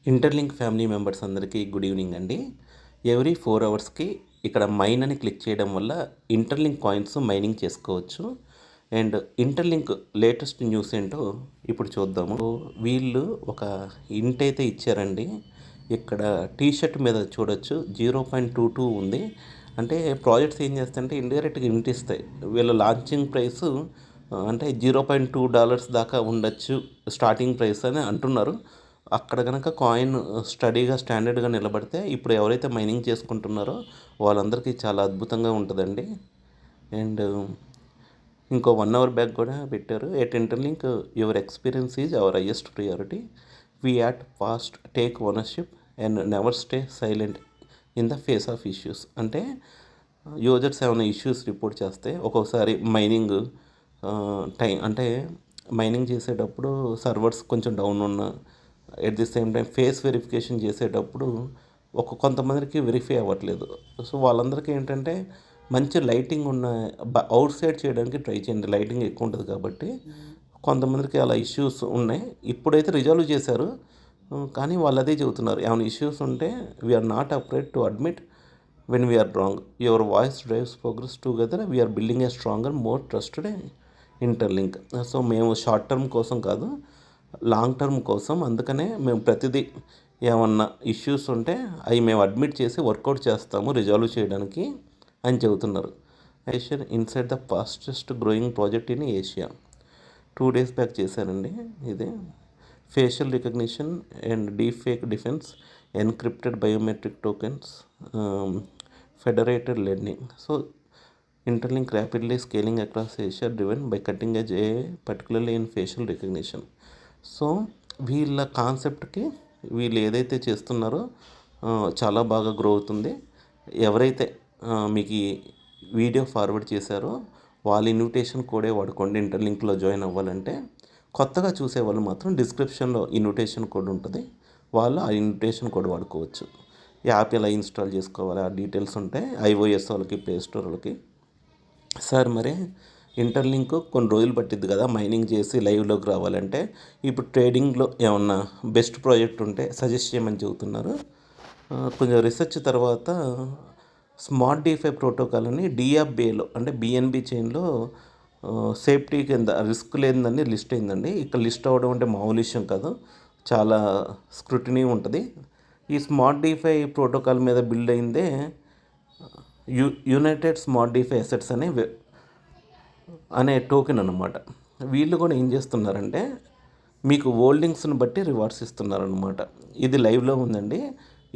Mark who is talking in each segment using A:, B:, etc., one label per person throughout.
A: Interlink family members అందరికీ good evening అండి. Every 4 అవర్స్కి ఇక్కడ మైన్ అని క్లిక్ చేయడం వల్ల ఇంటర్లింక్ కాయిన్స్ మైనింగ్ చేసుకోవచ్చు. అండ్ ఇంటర్లింక్ లేటెస్ట్ న్యూస్ ఏంటో ఇప్పుడు చూద్దాము. వీళ్ళు ఒక ఇంట్ అయితే ఇచ్చారండి. ఇక్కడ టీషర్ట్ మీద చూడొచ్చు 0.22 ఉంది. అంటే ప్రాజెక్ట్స్ ఏం చేస్తాయంటే ఇండైరెక్ట్గా ఇంట్ ఇస్తాయి. వీళ్ళ లాంచింగ్ ప్రైస్ అంటే $0.2 దాకా ఉండొచ్చు స్టార్టింగ్ ప్రైస్ అని అంటున్నారు. అక్కడ కనుక కాయిన్ స్టడీగా స్టాండర్డ్గా నిలబడితే ఇప్పుడు ఎవరైతే మైనింగ్ చేసుకుంటున్నారో వాళ్ళందరికీ చాలా అద్భుతంగా ఉంటుందండి. అండ్ ఇంకో 1 అవర్ బ్యాక్ కూడా పెట్టారు. At interlink your experience is our highest priority. We at fast take ownership and never stay silent in the face of issues. అంటే యూజర్స్ ఏమైనా ఇష్యూస్ రిపోర్ట్ చేస్తే ఒక్కొక్కసారి మైనింగ్ టైం అంటే మైనింగ్ చేసేటప్పుడు servers కొంచెం down ఉన్న at the same time face verification చేసేటప్పుడు కొంతమందికి వెరిఫై అవ్వట్లేదు. సో వాళ్ళందరికీ ఏంటంటే మంచి లైటింగ్ ఉన్న అవుట్ సైడ్ చేయడానికి ట్రై చేయండి. లైటింగ్ ఎక్కువ ఉంటుంది కాబట్టి కొంతమందికి అలా ఇష్యూస్ ఉన్నాయి. ఇప్పుడైతే రిజాల్వ్ చేశారు, కానీ వాళ్ళు అదే చెబుతున్నారు. ఏమైనా ఇష్యూస్ ఉంటే we're not afraid to admit when we're wrong. Your voice drives progress together. We're building a stronger more trusted interlink. So మేము షార్ట్ టర్మ్ కోసం కాదు, లాంగ్ టర్మ్ కోసం. అందుకనే మేము ప్రతిదీ ఏమన్నా ఇష్యూస్ ఉంటే అవి మేము అడ్మిట్ చేసి వర్కౌట్ చేస్తాము రిజాల్వ్ చేయడానికి అని చెబుతున్నారు. Asian inside the fastest growing project in Asia 2 days back చేశారండి. ఇది facial recognition and deepfake defence, encrypted biometric tokens, federated learning. So Interlink rapidly scaling across Asia driven by cutting edge AI, particularly in facial recognition. So వీళ్ళ కాన్సెప్ట్కి వీళ్ళు ఏదైతే చేస్తున్నారో చాలా బాగా grow అవుతుంది. ఎవరైతే మీకు ఈ వీడియో ఫార్వర్డ్ చేశారో వాళ్ళ ఇన్విటేషన్ కోడే వాడుకోండి. ఇంటర్లింక్లో జాయిన్ అవ్వాలంటే కొత్తగా చూసేవాళ్ళు మాత్రం డిస్క్రిప్షన్లో ఇన్విటేషన్ కోడ్ ఉంటుంది, వాళ్ళు ఆ ఇన్విటేషన్ కోడ్ వాడుకోవచ్చు. యాప్ ఎలా ఇన్స్టాల్ చేసుకోవాలి ఆ డీటెయిల్స్ ఉంటాయి iOS వాళ్ళకి, ప్లే స్టోర్ వాళ్ళకి. సార్ మరి ఇంటర్లింక్ కొన్ని రోజులు పట్టిద్ది కదా మైనింగ్ చేసి లైవ్లోకి రావాలంటే, ఇప్పుడు ట్రేడింగ్లో ఏమన్నా బెస్ట్ ప్రాజెక్ట్ ఉంటే సజెస్ట్ చేయమని చెబుతున్నారు. కొంచెం రీసెర్చ్ తర్వాత స్మార్ట్ డిఫై ప్రోటోకాల్ అని డిఎఫ్బిలో అంటే బిఎన్బి చైన్లో సేఫ్టీ కింద రిస్క్ లేదని లిస్ట్ అయిందండి. ఇక్కడ లిస్ట్ అవ్వడం అంటే మామూలు విషయం కాదు, చాలా స్క్రూటినీ ఉంటుంది. ఈ స్మార్ట్ డిఫై ప్రోటోకాల్ మీద బిల్డ్ అయిందే యునైటెడ్ స్మార్ట్ డిఫై అసెట్స్ అనే టోకెన్ అన్నమాట. వీళ్ళు కూడా ఏం చేస్తున్నారంటే మీకు హోల్డింగ్స్ని బట్టి రివార్డ్స్ ఇస్తున్నారనమాట. ఇది లైవ్లో ఉందండి.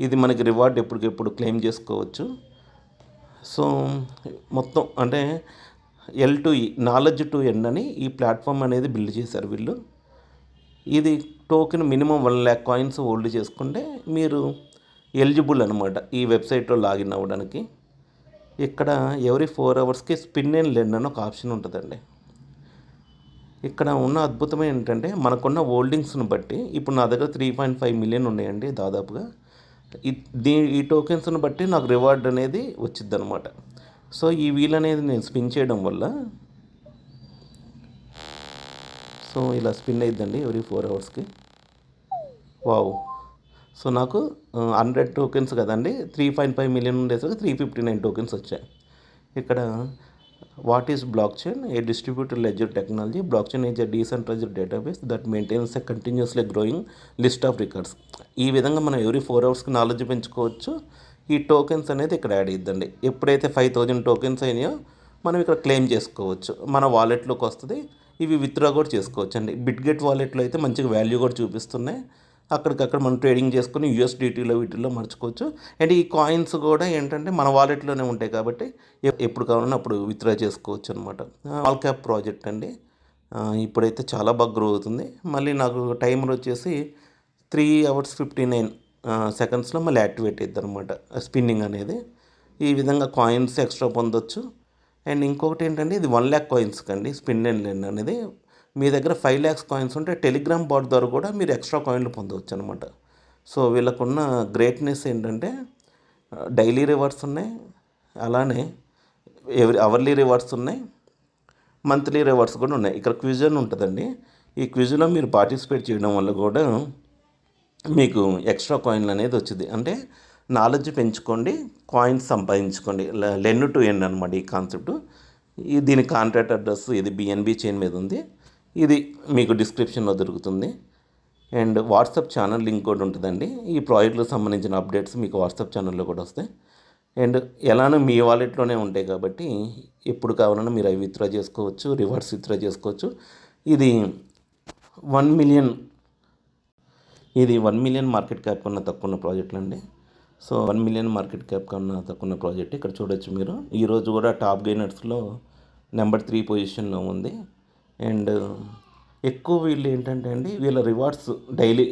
A: ఇది మనకి రివార్డ్ ఎప్పటికెప్పుడు క్లెయిమ్ చేసుకోవచ్చు. సో మొత్తం అంటే L2E నాలెడ్జ్ టు ఎండ్ అని ఈ ప్లాట్ఫామ్ అనేది బిల్డ్ చేశారు వీళ్ళు. ఇది token minimum 1 lakh coins hold చేసుకుంటే మీరు ఎలిజిబుల్ అనమాట ఈ వెబ్సైట్లో లాగిన్ అవ్వడానికి. ఇక్కడ ఎవ్రీ 4 అవర్స్కి స్పిన్ అండ్ లెండ్ అని ఒక ఆప్షన్ ఉంటుందండి. ఇక్కడ ఉన్న అద్భుతం ఏంటంటే మనకున్న హోల్డింగ్స్ని బట్టి ఇప్పుడు నా దగ్గర 3.5 million ఉన్నాయండి దాదాపుగా. ఈ టోకెన్స్ని బట్టి నాకు రివార్డ్ అనేది వచ్చింది అనమాట. సో ఈ వీల్ అనేది నేను స్పిన్ చేయడం వల్ల సో ఇలా స్పిన్ అయిద్దండి ఎవ్రీ 4 అవర్స్కి. వావ్. సో నాకు 100 టోకెన్స్ కదండి, 3.5 million ఉండేసరికి 359 టోకెన్స్ వచ్చాయి. ఇక్కడ what is block chain? A distributed ledger technology. Block chain is a decentralised database that maintains a continuously growing list of records. ఈ విధంగా మనం ఎవ్రీ 4 అవర్స్కి నాలెడ్జ్ పెంచుకోవచ్చు. ఈ టోకెన్స్ అనేది ఇక్కడ యాడ్ అయిద్దండి. ఎప్పుడైతే 5,000 టోకెన్స్ అయినాయో మనం ఇక్కడ క్లెయిమ్ చేసుకోవచ్చు, మన వాలెట్లోకి వస్తుంది. ఇవి విత్డ్రా కూడా చేసుకోవచ్చు అండి. బిట్గెట్ వాలెట్లో అయితే మంచిగా వాల్యూ కూడా చూపిస్తున్నాయి. అక్కడికక్కడ మనం ట్రేడింగ్ చేసుకుని USDTలో వీటిల్లో మర్చుకోవచ్చు. అండ్ ఈ కాయిన్స్ కూడా ఏంటంటే మన వాలెట్లోనే ఉంటాయి కాబట్టి ఎప్పుడు కావాలన్నా అప్పుడు విత్డ్రా చేసుకోవచ్చు అనమాట. ఆల్ క్యాప్ ప్రాజెక్ట్ అండి. ఇప్పుడైతే చాలా బాగా గ్రో అవుతుంది. మళ్ళీ నాకు టైమర్ వచ్చేసి 3 hours 59 secondsలో మళ్ళీ యాక్టివేట్ అవుతుంది అనమాట స్పిన్నింగ్ అనేది. ఈ విధంగా కాయిన్స్ ఎక్స్ట్రా పొందొచ్చు. అండ్ ఇంకొకటి ఏంటంటే ఇది 1 lakh కాయిన్స్ కండి స్పిన్ అండ్ లెండ్ అనేది. మీ దగ్గర 5 lakhs కాయిన్స్ ఉంటే టెలిగ్రామ్ బాట్ ద్వారా కూడా మీరు ఎక్స్ట్రా కాయిన్లు పొందవచ్చు అనమాట. సో వీళ్ళకున్న గ్రేట్నెస్ ఏంటంటే డైలీ రివార్డ్స్ ఉన్నాయి, అలానే అవర్లీ రివార్డ్స్ ఉన్నాయి, మంత్లీ రివార్డ్స్ కూడా ఉన్నాయి. ఇక్కడ క్విజ్ అని ఉంటుందండి. ఈ క్విజ్లో మీరు పార్టిసిపేట్ చేయడం వల్ల కూడా మీకు ఎక్స్ట్రా కాయిన్లు అనేది వచ్చింది. అంటే నాలెడ్జ్ పెంచుకోండి, కాయిన్స్ సంపాదించుకోండి. లెర్న్ టు ఎర్న్ అనమాట ఈ కాన్సెప్ట్. దీని కాంటాక్ట్ అడ్రస్ ఇది బిఎన్బి చైన్ మీద ఉంది. ఇది మీకు డిస్క్రిప్షన్లో దొరుకుతుంది. అండ్ వాట్సాప్ ఛానల్ లింక్ కూడా ఉంటుందండి. ఈ ప్రాజెక్టులకు సంబంధించిన అప్డేట్స్ మీకు వాట్సాప్ ఛానల్లో కూడా వస్తాయి. అండ్ ఎలానో మీ వాలెట్లోనే ఉంటాయి కాబట్టి ఎప్పుడు కావాలన్నా మీరు అవి విత్డ్రా చేసుకోవచ్చు, రివార్డ్స్ విత్డ్రా చేసుకోవచ్చు. ఇది 1 మిలియన్ ఇది 1 మిలియన్ మార్కెట్ క్యాప్ కన్నా తక్కువ ఉన్న ప్రాజెక్టులు అండి. సో 1 మిలియన్ మార్కెట్ క్యాప్ కన్నా తక్కువ ఉన్న ప్రాజెక్ట్ ఇక్కడ చూడొచ్చు మీరు. ఈరోజు కూడా టాప్ గెయినర్స్లో నెంబర్ 3 పొజిషన్లో ఉంది. అండ్ ఎక్కువ వీళ్ళు ఏంటంటే అండి, వీళ్ళ రివార్డ్స్ డైలీ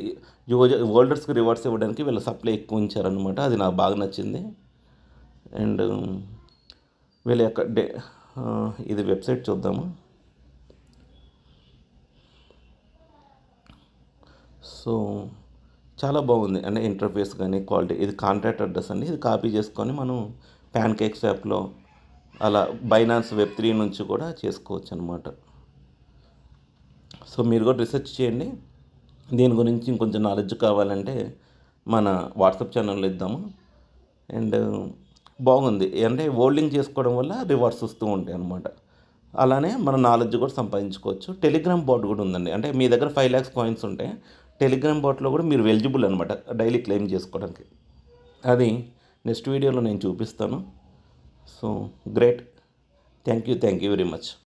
A: హోల్డర్స్కి రివార్డ్స్ ఇవ్వడానికి వీళ్ళ సప్లై ఎక్కువ ఉంచారనమాట. అది నాకు బాగా నచ్చింది. అండ్ వీళ్ళ యొక్క ఇది వెబ్సైట్ చూద్దాము. సో చాలా బాగుంది. అంటే ఇంటర్ఫేస్ కానీ క్వాలిటీ. ఇది కాంటాక్ట్ అడ్రస్ అండి. ఇది కాపీ చేసుకొని మనం ప్యాన్కేక్స్ యాప్లో అలా బైనాన్స్ వెబ్3 నుంచి కూడా చేసుకోవచ్చు అనమాట. సో మీరు కూడా రీసెర్చ్ చేయండి. దీని గురించి ఇంకొంచెం నాలెడ్జ్ కావాలంటే మన వాట్సాప్ ఛానల్లో ఇద్దాము. అండ్ బాగుంది. అంటే హోల్డింగ్ చేసుకోవడం వల్ల రివార్డ్స్ వస్తూ ఉంటాయి అన్నమాట. అలానే మన నాలెడ్జ్ కూడా సంపాదించుకోవచ్చు. టెలిగ్రామ్ బాట్ కూడా ఉందండి. అంటే మీ దగ్గర 5 lakhs కాయిన్స్ ఉంటే టెలిగ్రామ్ బాట్లో కూడా మీరు ఎలిజిబుల్ అనమాట డైలీ క్లెయిమ్ చేసుకోవడానికి. అది నెక్స్ట్ వీడియోలో నేను చూపిస్తాను. So great. Thank you very much.